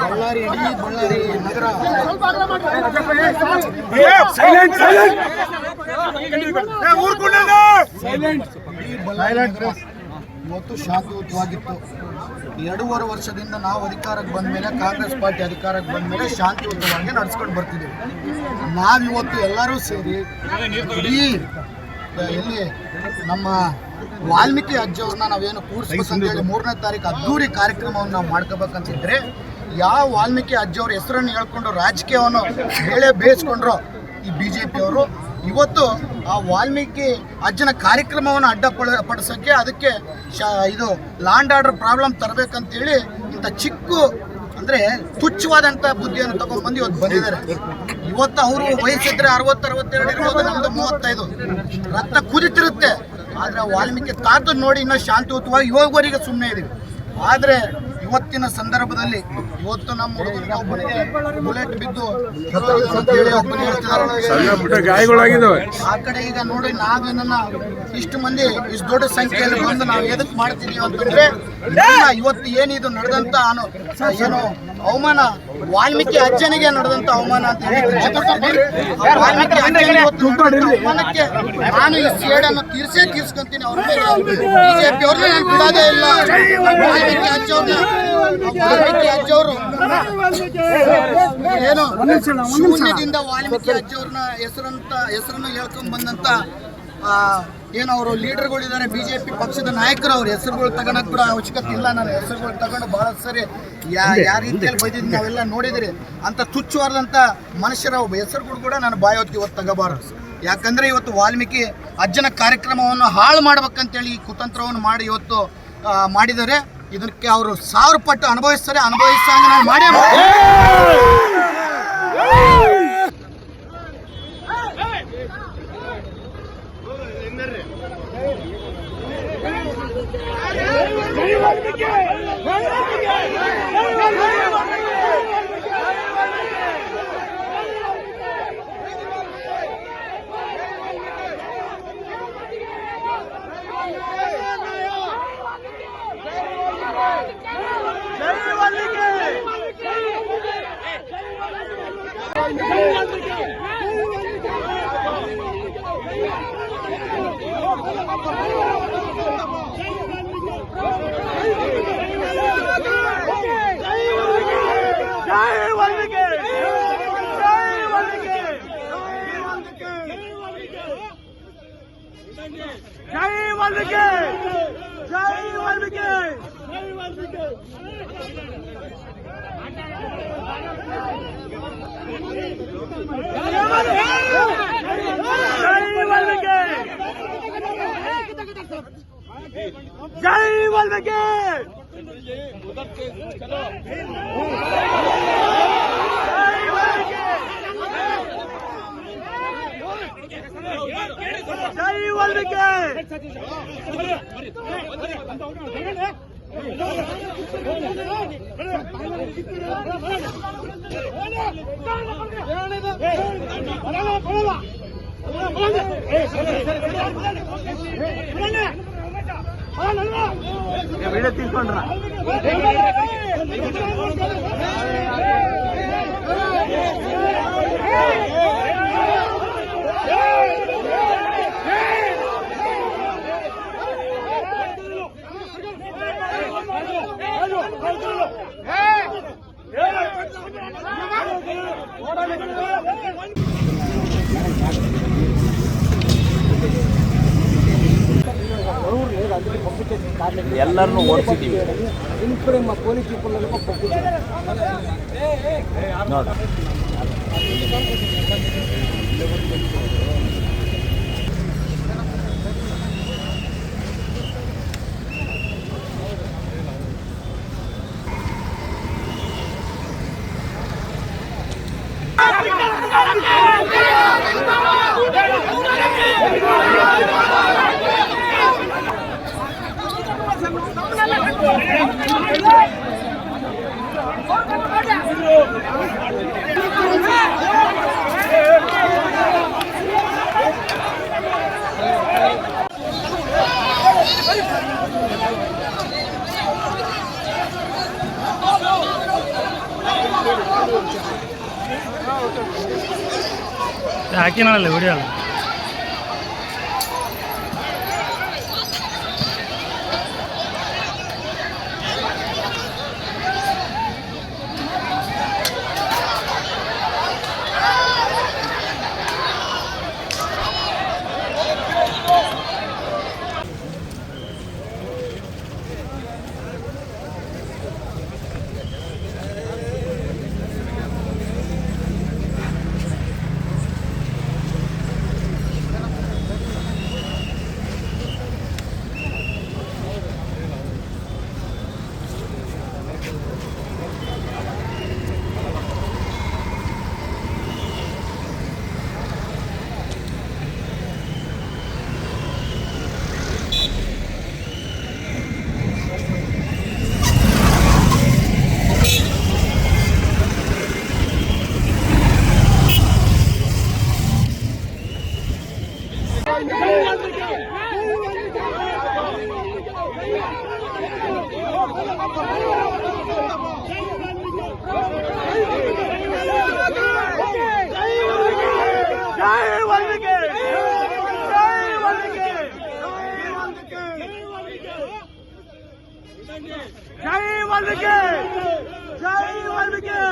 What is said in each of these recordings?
ಬಳ್ಳಾರಿ ಇಡೀ ಬಳ್ಳಾರಿ ನಗರ ಇವತ್ತು ಶಾಂತಿಯುತವಾಗಿತ್ತು. 2.5 ವರ್ಷದಿಂದ ನಾವು ಅಧಿಕಾರಕ್ಕೆ ಬಂದ ಮೇಲೆ, ಕಾಂಗ್ರೆಸ್ ಪಾರ್ಟಿ ಅಧಿಕಾರಕ್ಕೆ ಬಂದ ಮೇಲೆ ಶಾಂತಿಯುತವಾಗಿ ನಡೆಸ್ಕೊಂಡು ಬರ್ತಿದ್ದೀವಿ. ನಾವಿವತ್ತು ಎಲ್ಲರೂ ಸೇರಿ ಇಡೀ ಎಲ್ಲಿ ನಮ್ಮ ವಾಲ್ಮೀಕಿ ಅಜ್ಜವ್ರನ್ನ ನಾವೇನು ಕೂರಿಸ್ಬೇಕಂತೇಳಿ 3ನೇ ತಾರೀಕು ಅದ್ದೂರಿ ಕಾರ್ಯಕ್ರಮವನ್ನು ನಾವು ಮಾಡ್ಕೋಬೇಕಂತಿದ್ರೆ, ಯಾವ ವಾಲ್ಮೀಕಿ ಅಜ್ಜವ್ರ ಹೆಸರನ್ನು ಹೇಳ್ಕೊಂಡು ರಾಜಕೀಯವನ್ನು ಬೇಳೆ ಬೇಯಿಸ್ಕೊಂಡ್ರು ಈ BJP ಅವರು, ಇವತ್ತು ಆ ವಾಲ್ಮೀಕಿ ಅಜ್ಜನ ಕಾರ್ಯಕ್ರಮವನ್ನು ಅಡ್ಡಪಡಿಸೋಕ್ಕೆ ಅದಕ್ಕೆ ಇದು ಲ್ಯಾಂಡ್ ಆರ್ಡರ್ ಪ್ರಾಬ್ಲಮ್ ತರಬೇಕಂತೇಳಿ ಇಂಥ ಚಿಕ್ಕ ಅಂದರೆ ತುಚ್ಛವಾದಂಥ ಬುದ್ಧಿಯನ್ನು ತಗೊಂಡ್ಬಂದು ಇವತ್ತು ಬಂದಿದ್ದಾರೆ. ಇವತ್ತು ಅವರು ವಯಸ್ಸಿದ್ರೆ 60-62 ಇರ್ಬೋದು, ನಮ್ಮದು 35. ರಕ್ತ ಕುದಿತಿರುತ್ತೆ. ಆದರೆ ವಾಲ್ಮೀಕಿ ತಾತ ನೋಡಿ ಇನ್ನೂ ಶಾಂತಿಯುತವಾಗಿ ಇವಾಗವರೆಗೆ ಸುಮ್ಮನೆ ಇದೀವಿ. ಆದರೆ ಇವತ್ತಿನ ಸಂದರ್ಭದಲ್ಲಿ ಇವತ್ತು ನಮ್ಮ ಹುಡುಗರಿಗೆ ಒಬ್ಬನಿಗೆ ಬುಲೆಟ್ ಬಿದ್ದು ಗಾಯಗಳಾಗಿದ್ದಾವೆ. ಆ ಕಡೆ ಈಗ ನೋಡಿ ನಾವೇನನ್ನ ಇಷ್ಟು ಮಂದಿ ಇಷ್ಟು ದೊಡ್ಡ ಸಂಖ್ಯೆಯಲ್ಲಿ ಬಂದು ನಾವು ಎದಕ್ಕೆ ಮಾಡ್ತಿದೀವಿ ಅಂತಂದ್ರೆ, ಇವತ್ತು ಏನಿದು ನಡೆದಂತ ಏನು ಅವಮಾನ, ವಾಲ್ಮೀಕಿ ಅಜ್ಜನಿಗೆ ನಡೆದಂತ ಅವಮಾನ ಅಂತ ಹೇಳಿ ವಾಲ್ಮೀಕಿ ಅಜ್ಜನಿಗೆ ಅವಮಾನಕ್ಕೆ ನಾನು ಈ ಸೇಡನ್ನು ತೀರ್ಸ್ಕೊಂತೀನಿ. ಅವ್ರ ಮೇಲೆ BJP ಅವ್ರನ್ನ ನಾನು ಬಿಡೋದೇ ಇಲ್ಲ. ವಾಲ್ಮೀಕಿ ಅಜ್ಜವರು ಏನು ಶೂನ್ಯದಿಂದ ವಾಲ್ಮೀಕಿ ಅಜ್ಜವ್ರನ್ನ ಹೆಸರನ್ನು ಹೇಳ್ಕೊಂಡ್ ಬಂದಂತ ಏನು ಅವರು ಲೀಡರ್ಗಳಿದ್ದಾರೆ, BJP ಪಕ್ಷದ ನಾಯಕರು. ಅವ್ರ ಹೆಸರುಗಳು ತಗೊಳಕ್ ಕೂಡ ಅವಶ್ಯಕತೆ ಇಲ್ಲ. ನಾನು ಹೆಸರುಗಳು ತಗೊಂಡು ಬಹಳ ಸರಿ ಯಾವ ರೀತಿಯಲ್ಲಿ ಬೈದಿದ್ದು ನಾವೆಲ್ಲ ನೋಡಿದಿರಿ. ಅಂತ ತುಚ್ಛವಾದಂಥ ಮನುಷ್ಯರ ಹೆಸರುಗಳು ಕೂಡ ನಾನು ಬಾಯೋತ್ತಿ ಇವತ್ತು ತಗೋಬಾರದು. ಯಾಕಂದ್ರೆ ಇವತ್ತು ವಾಲ್ಮೀಕಿ ಅಜ್ಜನ ಕಾರ್ಯಕ್ರಮವನ್ನು ಹಾಳು ಮಾಡ್ಬೇಕಂತೇಳಿ ಈ ಕುತಂತ್ರವನ್ನು ಮಾಡಿ ಇವತ್ತು ಮಾಡಿದ್ದಾರೆ. ಇದಕ್ಕೆ ಅವರು 1000 ಪಟ್ಟು ಅನುಭವಿಸ್ತಾರೆ. ಅನುಭವಿಸಂಗ ನಾವು ಮಾಡೇ जय वाल्मीकि। जय वाल्मीकि। వీడియో తీసుకోండి ಎಲ್ಲರನ್ನು ಓಡಿಸಿದ್ದೀವಿ. ಪೊಲೀಸ್ ಹಾಕಿನಲ್ಲ ವಿಡಿಯೋ ಅಲ್ಲ. जय वाल्मीकि जय वाल्मीकि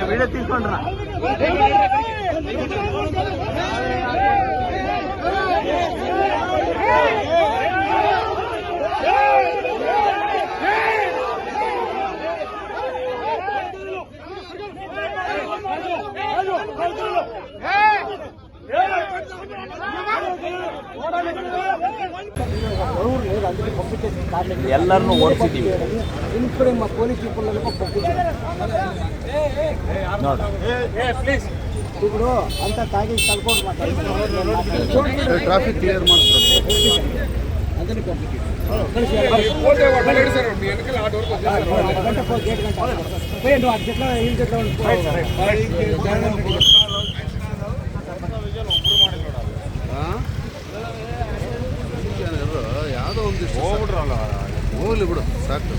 వీడియో తీసుకోండి ಎಲ್ಲರನ್ನು ಓಡಿಸಿದ್ದೀವಿ. ఇప్పుడు అంతా తాగి తలకోటు ಟ್ರಾಫಿಕ್ ಕ್ಲಿಯರ್ ಮಾಡ್ತಾರೆ. అందరినీ ಯಾವುದೋ ಒಂದಿಷ್ಟು ಹೋಗ್ಬಿಡ್ರಲ್ಲ, ಹೋಗ್ಲಿ ಬಿಡು ಸಾಕು.